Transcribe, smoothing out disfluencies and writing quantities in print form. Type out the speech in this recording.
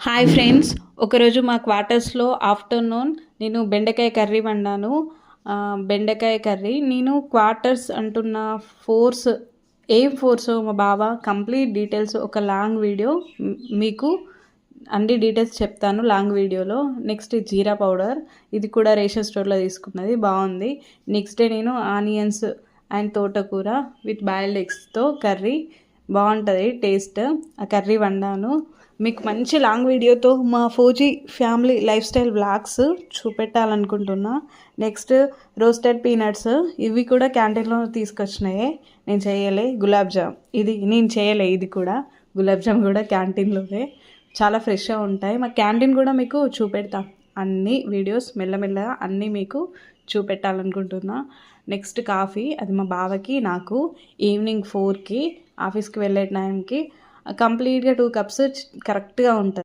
Hi friends, ఒకరోజు మా క్వార్టర్స్లో ఆఫ్టర్నూన్ నేను బెండకాయ కర్రీ వండాను. బెండకాయ కర్రీ నేను క్వార్టర్స్ అంటున్న ఫోర్స్ ఏం ఫోర్సో మా బావ కంప్లీట్ డీటెయిల్స్ ఒక లాంగ్ వీడియో మీకు అన్ని డీటెయిల్స్ చెప్తాను లాంగ్ వీడియోలో. నెక్స్ట్ జీరా పౌడర్, ఇది కూడా రేషన్ స్టోర్లో తీసుకున్నది, బాగుంది. నెక్స్ట్ డే నేను ఆనియన్స్ అండ్ తోటకూర విత్ బాయిల్డ్ ఎగ్స్తో కర్రీ బాగుంటుంది టేస్ట్. ఆ కర్రీ వండాను. మీకు మంచి లాంగ్ వీడియోతో మా ఫోజీ ఫ్యామిలీ లైఫ్ స్టైల్ వ్లాగ్స్ చూపెట్టాలనుకుంటున్నా. నెక్స్ట్ రోస్టెడ్ పీనట్స్, ఇవి కూడా క్యాంటీన్లో తీసుకొచ్చినాయే, నేను చేయలే. గులాబ్ జామ్, ఇది నేను చేయలే, ఇది కూడా గులాబ్ జామ్ కూడా క్యాంటీన్లోనే, చాలా ఫ్రెష్గా ఉంటాయి. మా క్యాంటీన్ కూడా మీకు చూపెడతా, అన్ని వీడియోస్ మెల్లమెల్లగా అన్నీ మీకు చూపెట్టాలనుకుంటున్నా. నెక్స్ట్ కాఫీ, అది మా బావకి నాకు ఈవినింగ్ 4కి ఆఫీస్కి వెళ్ళే టైంకి కంప్లీట్గా 2 కప్స్ కరెక్ట్గా ఉంటుంది.